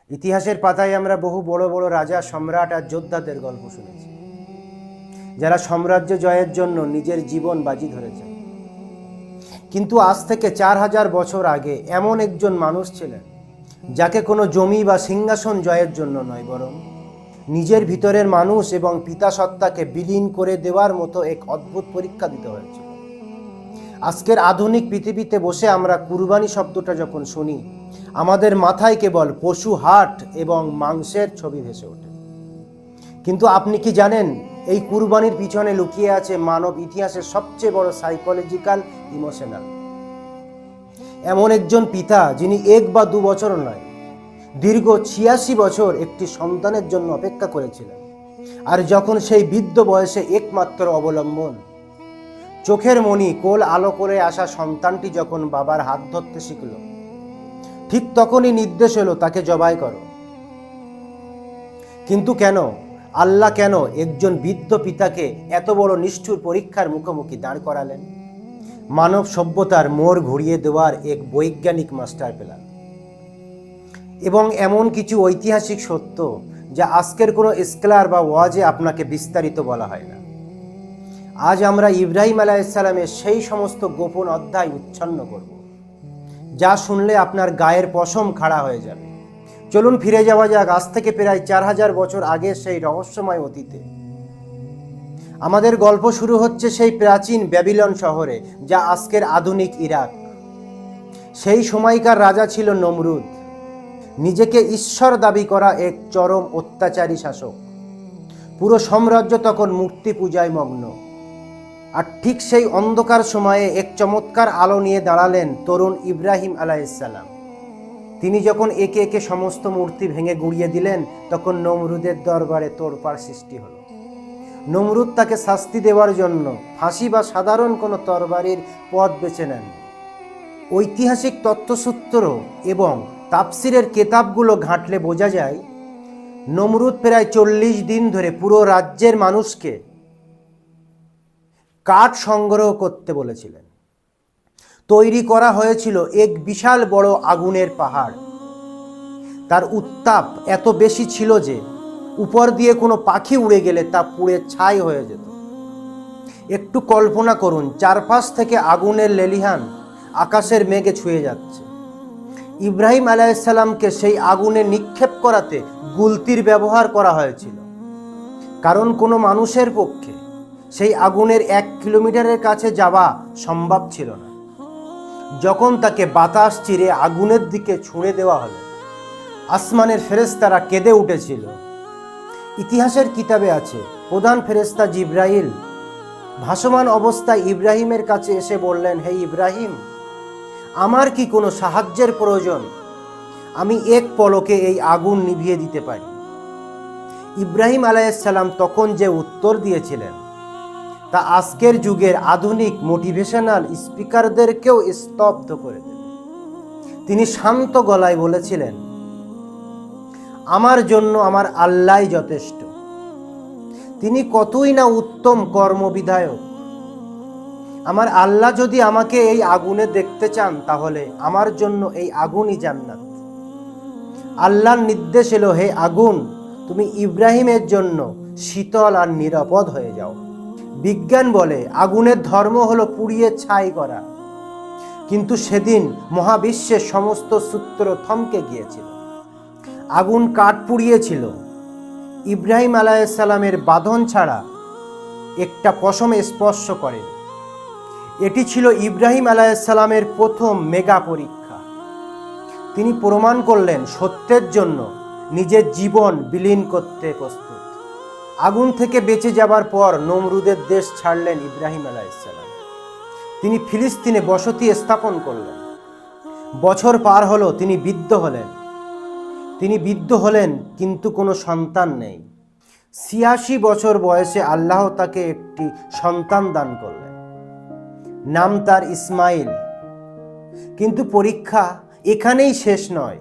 ইতিহাসের পাতায় আমরা বহু বড় বড় রাজা, সম্রাট আর যোদ্ধাদের গল্প শুনেছি, যারা সাম্রাজ্য জয়ের জন্য নিজের জীবন বাজি ধরেছেন। কিন্তু আজ থেকে 4000 বছর আগে এমন একজন মানুষ ছিলেন, যাকে কোনো জমি বা সিংহাসন জয়ের জন্য নয়, বরং নিজের ভিতরের মানুষ এবং পিতা সত্তাকে বিলীন করে দেওয়ার মতো এক অদ্ভুত পরীক্ষা দিতে হয়েছিল। আজকের আধুনিক পৃথিবীতে বসে আমরা কুরবানি শব্দটা যখন শুনি, আমাদের মাথায় কেবল পশু হাট এবং মাংসের ছবি ভেসে ওঠে। কিন্তু আপনি কি জানেন, এই কুরবানির পিছনে লুকিয়ে আছে মানব ইতিহাসের সবচেয়ে বড় সাইকোলজিক্যাল ইমোশনাল। এমন একজন পিতা যিনি 1 বা 2 বছর নয়, দীর্ঘ 86 বছর একটি সন্তানের জন্য অপেক্ষা করেছিলেন। আর যখন সেই বৃদ্ধ বয়সে একমাত্র অবলম্বন, চোখের মণি, কোল আলো করে আসা সন্তানটি যখন বাবার হাত ধরতে শিখল, ঠিক তখনই নির্দেশ হলো তাকে জবাই করো। কিন্তু কেন? আল্লাহ কেন একজন বৃদ্ধ পিতাকে এত বড় নিষ্ঠুর পরীক্ষার মুখোমুখি দাঁড় করালেন? মানব সভ্যতার মোড় ঘুরিয়ে দেওয়ার এক বৈজ্ঞানিক মাস্টার প্ল্যান এবং এমন কিছু ঐতিহাসিক সত্য যা আজকের কোনো স্কলার বা ওয়াজে আপনাকে বিস্তারিত বলা হয় না। আজ আমরা ইব্রাহিম আলাইহিস সালামের সেই সমস্ত গোপন অধ্যায় উচ্ছন্ন করব, যা শুনলে আপনার গায়ের পশম খাড়া হয়ে যাবে। চলুন ফিরে যাওয়া যাক আজ থেকে প্রায় 4000 বছর আগে সেই রহস্যময় অতীতে। আমাদের গল্প শুরু হচ্ছে সেই প্রাচীন ব্যাবিলন শহরে, যা আজকের আধুনিক ইরাক। সেই সময়কার রাজা ছিল নমরুদ, নিজেকে ঈশ্বর দাবি করা এক চরম অত্যাচারী শাসক। পুরো সাম্রাজ্য তখন মূর্তি পূজায় মগ্ন। আর ঠিক সেই অন্ধকার সময়ে এক চমৎকার আলো নিয়ে দাঁড়ালেন তরুণ ইব্রাহিম আলাইহিস সালাম। তিনি যখন একে একে সমস্ত মূর্তি ভেঙে গুঁড়িয়ে দিলেন, তখন নমরুদের দরবারে তোড়পাড় সৃষ্টি হলো। নমরুদ তাকে শাস্তি দেওয়ার জন্য ফাঁসি বা সাধারণ কোনো তরবারির পথ বেছে নেন। ঐতিহাসিক তথ্যসূত্র এবং তাফসিরের কেতাবগুলো ঘাঁটলে বোঝা যায়, নমরুদ প্রায় 40 দিন ধরে পুরো রাজ্যের মানুষকে কাঠ সংগ্রহ করতে বলেছিলেন। তৈরি করা হয়েছিল এক বিশাল বড় আগুনের পাহাড়। তার উত্তাপ এত বেশি ছিল যে উপর দিয়ে কোনো পাখি উড়ে গেলে তা পুড়ে ছাই হয়ে যেত। একটু কল্পনা করুন, চারপাশ থেকে আগুনের লেলিহান আকাশের মেঘে ছুঁয়ে যাচ্ছে। ইব্রাহিম আলাইহিস সালামকে সেই আগুনে নিক্ষেপ করাতে গুলতির ব্যবহার করা হয়েছিল, কারণ কোনো মানুষের পক্ষে সেই আগুনের 1 কিলোমিটারের কাছে যাওয়া সম্ভব ছিল না। যখন তাকে বাতাস চিরে আগুনের দিকে ছুঁড়ে দেওয়া হলো, আসমানের ফেরেশতারা কেঁদে উঠেছিল। ইতিহাসের কিতাবে আছে, প্রধান ফেরেশতা জিবরাইল ভাসমান অবস্থায় ইব্রাহিমের কাছে এসে বললেন, হে ইব্রাহিম, আমার কি কোনো সাহায্যের প্রয়োজন? আমি এক পলকে এই আগুন নিভিয়ে দিতে পারি। ইব্রাহিম আলাইহিস সালাম তখন যে উত্তর দিয়েছিলেন, তা আজকের যুগের আধুনিক মোটিভেশনাল স্পিকারদেরকেও স্তব্ধ করে দেবে। তিনি শান্ত গলায় বলেছিলেন, আমার জন্য আমার আল্লাহই যথেষ্ট। তিনি কতই না উত্তম কর্মবিধায়ক। আমার আল্লাহ যদি আমাকে এই আগুনে দেখতে চান, তাহলে আমার জন্য এই আগুনই জান্নাত। আল্লাহর নির্দেশ এলো, হে আগুন, তুমি ইব্রাহিমের জন্য শীতল আর নিরাপদ হয়ে যাও। বিজ্ঞান বলে আগুনের ধর্ম হলো পুড়িয়ে ছাই করা, কিন্তু সেদিন মহাবিশ্বের সমস্ত সূত্র থমকে গিয়েছিল। আগুন কাঠ পুড়িয়েছিল, ইব্রাহিম আলাইহিস সালামের বাঁধন ছাড়া একটা পশম স্পর্শ করে। এটি ছিল ইব্রাহিম আলাইহিস সালামের প্রথম মেগা পরীক্ষা। তিনি প্রমাণ করলেন সত্যের জন্য নিজের জীবন বিলীন করতে প্রস্তুত। আগুন থেকে বেঁচে যাবার পর নমরুদের দেশ ছাড়লেন ইব্রাহিম আলাইহিস সালাম। তিনি ফিলিস্তিনে বসতি স্থাপন করলেন। বছর পার হলো, তিনি বৃদ্ধ হলেন, কিন্তু কোনো সন্তান নেই। 86 বছর বয়সে আল্লাহ তাকে একটি সন্তান দান করলেন। নাম তার ইসমাইল। কিন্তু পরীক্ষা এখানেই শেষ নয়।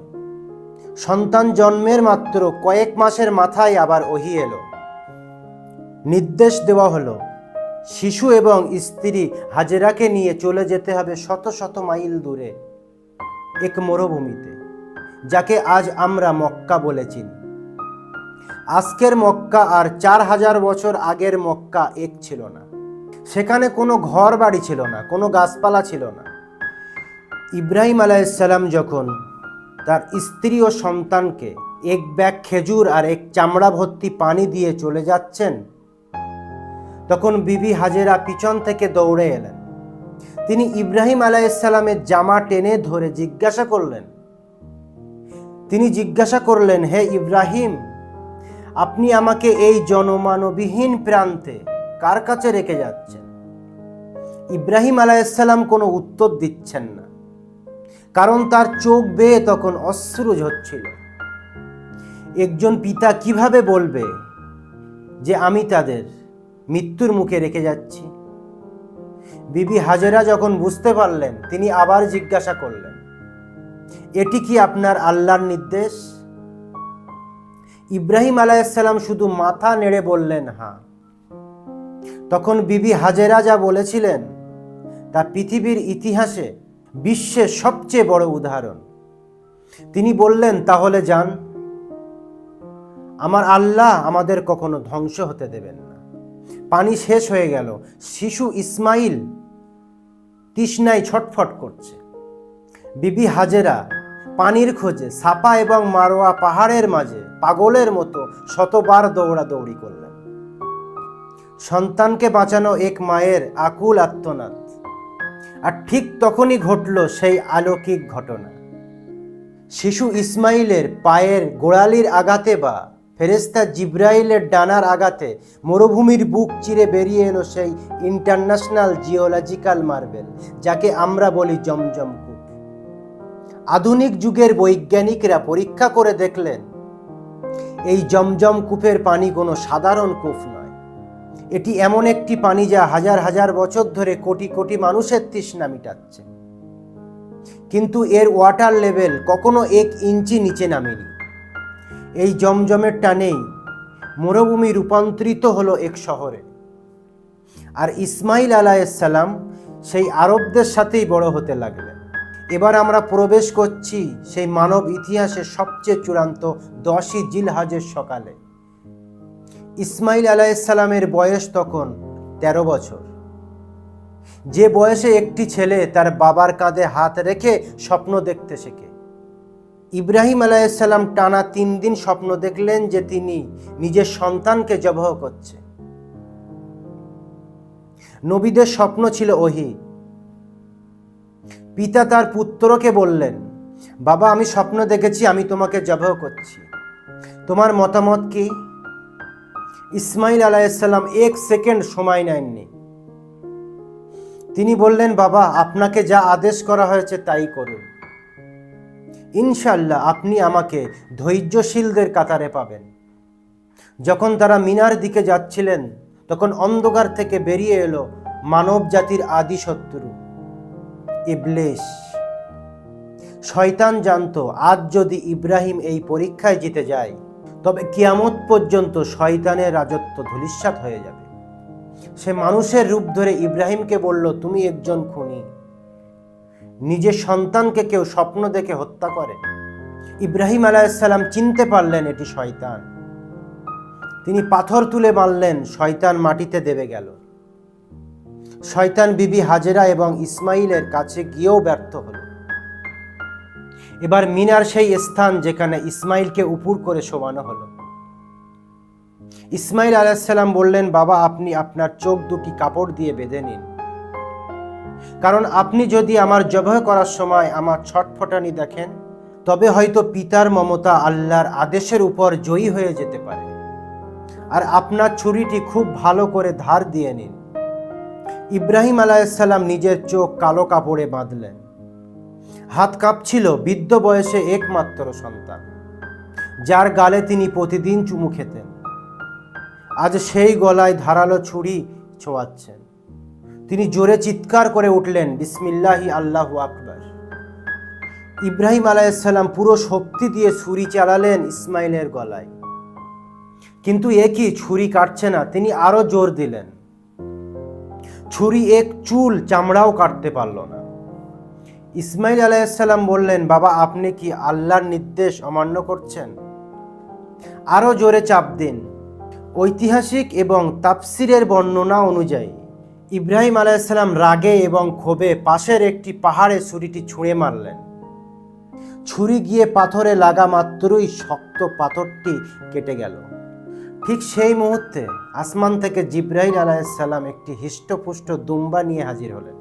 সন্তান জন্মের মাত্র কয়েক মাসের মাথায় আবার ওহী এলো। নির্দেশ দেওয়া হলো, শিশু এবং স্ত্রী হাজেরাকে নিয়ে চলে যেতে হবে শত শত মাইল দূরে এক মরুভূমিতে, যাকে আজ আমরা মক্কা বলে চিনি। আজকের মক্কা আর 4000 বছর আগের মক্কা এক ছিল না। সেখানে কোনো ঘর বাড়ি ছিল না, কোনো গাছপালা ছিল না। ইব্রাহিম আলাইহিসসালাম যখন তার স্ত্রী ও সন্তানকে এক ব্যাগ খেজুর আর এক চামড়া ভর্তি পানি দিয়ে চলে যাচ্ছেন, তখন বিবি হাজেরা পিছন থেকে দৌড়ে এলেন। তিনি ইব্রাহিম আলাইহিসসালামের জামা টেনে ধরে জিজ্ঞাসা করলেন, হে ইব্রাহিম, আপনি আমাকে এই জনমানবহীন প্রান্তে কার কাছে রেখে যাচ্ছেন? ইব্রাহিম আলাইহিসসালাম কোনো উত্তর দিচ্ছেন না, কারণ তার চোখ বেয়ে তখন অশ্রু ঝরছিল। একজন পিতা কিভাবে বলবে যে আমি তাদের মৃত্যুর মুখে রেখে যাচ্ছি? বিবি হাজেরা যখন বুঝতে পারলেন, তিনি আবার জিজ্ঞাসা করলেন, এটি কি আপনার আল্লাহর নির্দেশ? ইব্রাহিম আলাইহিসসালাম শুধু মাথা নেড়ে বললেন, হ্যাঁ। তখন বিবি হাজেরা যা বলেছিলেন তা পৃথিবীর ইতিহাসে বিশ্বের সবচেয়ে বড় উদাহরণ। তিনি বললেন, তাহলে যান, আমার আল্লাহ আমাদের কখনো ধ্বংস হতে দেবেন না। পানি শেষ হয়ে গেল। শিশু ইসমাইল তৃষ্ণায় ছটফট করছে। বিবি হাজেরা পানির খোঁজে সাফা এবং মারোয়া পাহাড়ের মাঝে পাগলের মতো শতবার দৌড়াদৌড়ি করলেন। সন্তানকে বাঁচানো এক মায়ের আকুল আর্তনাদ। আর ঠিক তখনই ঘটল সেই অলৌকিক ঘটনা। শিশু ইসমাইলের পায়ের গোড়ালির আঘাতে বা ফেরেশতা জিব্রাইলের ডানার আঘাতে মরুভূমির বুক চিরে বেরিয়ে এলো সেই ইন্টারন্যাশনাল জিওলজিক্যাল মার্বেল, যাকে আমরা বলি জমজম কূপ। আধুনিক যুগের বৈজ্ঞানিকরা পরীক্ষা করে দেখলেন, এই জমজম কূপের পানি কোনো সাধারণ কূপ নয়। এটি এমন একটি পানি যা হাজার হাজার বছর ধরে কোটি কোটি মানুষের তৃষ্ণা মিটাচ্ছে। কিন্তু এর ওয়াটার লেভেল কখনো 1 ইঞ্চি নিচে নামেনি। এই জমজমের টানেই মরুভূমি রূপান্তরিত হলো এক শহরে। আর ইসমাইল আলাইহিসসালাম সেই আরবদের সাথেই বড় হতে লাগলেন। এবার আমরা প্রবেশ করছি সেই মানব ইতিহাসের সবচেয়ে চূড়ান্ত 10ই জিলহজের সকালে। ইসমাইল আলাইহিসসালামের বয়স তখন 13 বছর। যে বয়সে একটি ছেলে তার বাবার কাঁধে হাত রেখে স্বপ্ন দেখতে শেখে। ইব্রাহিম আলাইহিসসালাম টানা 3 দিন স্বপ্ন দেখলেন যে তিনি নিজের সন্তানকে জবাহ করছে। নবীদের স্বপ্ন ছিল ওহী। পিতা তার পুত্রকে বললেন, বাবা, আমি স্বপ্ন দেখেছি আমি তোমাকে জবাহ করছি, তোমার মতামত কি? ইসমাইল আলাইহিসসালাম 1 সেকেন্ড সময় নেননি। তিনি বললেন, বাবা, আপনাকে যা আদেশ করা হয়েছে তাই করুন। ইনশাআল্লাহ আপনি আমাকে ধৈর্যশীলদের কাতারে পাবেন। যখন তারা মিনার দিকে যাচ্ছিলেন, তখন অন্ধকার থেকে বেরিয়ে এলো মানব জাতির আদি শত্রু ইবলিস। শয়তান জানতো আজ যদি ইব্রাহিম এই পরীক্ষায় জিতে যায়, তবে কিয়ামত পর্যন্ত শয়তানের রাজত্ব ধূলিসাৎ হয়ে যাবে। সে মানুষের রূপ ধরে ইব্রাহিমকে বলল, তুমি একজন খুনি। নিজের সন্তানকে কেউ স্বপ্ন দেখে হত্যা করে? ইব্রাহিম আলাইহিসসালাম চিনতে পারলেন এটি শয়তান। তিনি পাথর তুলে মারলেন, শয়তান মাটিতে দেবে গেল। শয়তান বিবি হাজেরা এবং ইসমাইলের কাছে গিয়েও ব্যর্থ হল। এবার মিনার সেই স্থান যেখানে ইসমাইলকে উপর করে শোয়ানো হলো। ইসমাইল আলাইহিসসালাম বললেন, বাবা, আপনি আপনার চোখ দুটি কাপড় দিয়ে বেঁধে নিন, কারণ আপনি যদি আমার জবাহ করার সময় আমার ছটফটানি দেখেন, তবে হয়তো পিতার মমতা আল্লাহর আদেশের উপর জয়ী হয়ে যেতে পারে। আর আপনার ছুরিটি খুব ভালো করে ধার দিয়ে নিন। ইব্রাহিম আলাইহিসসালাম নিজের চোখ কালো কাপড়ে বাঁধলেন। হাত কাঁপছিল। বৃদ্ধ বয়সে একমাত্র সন্তান, যার গালে তিনি প্রতিদিন চুমু খেতেন, আজ সেই গলায় ধারালো ছুরি ছোঁয়াচ্ছেন। তিনি জোরে চিৎকার করে উঠলেন, বিসমিল্লাহি আল্লাহু আকবার। ইব্রাহিম আলাইহিসসালাম পুরো শক্তি দিয়ে ছুরি চালালেন ইসমাইলের গলায়, কিন্তু একই ছুরি কাটছে না। তিনি আরো জোর দিলেন, ছুরি এক চুল চামড়াও কাটতে পারল না। ইসমাইল আলাইহিসসালাম বললেন, বাবা আপনি কি আল্লাহর নির্দেশ অমান্য করছেন? আরও জোরে চাপ দিন। ঐতিহাসিক এবং তাফসিরের বর্ণনা অনুযায়ী ইব্রাহিম আলাইহিসসালাম রাগে এবং ক্ষোভে পাশের একটি পাহাড়ে ছুরিটি ছুঁড়ে মারলেন। ছুরি গিয়ে পাথরে লাগা মাত্রই শক্ত পাথরটি কেটে গেল। ঠিক সেই মুহূর্তে আসমান থেকে জিবরাইল আলাইহিসসালাম একটি হৃষ্টপুষ্ট দুম্বা নিয়ে হাজির হলেন।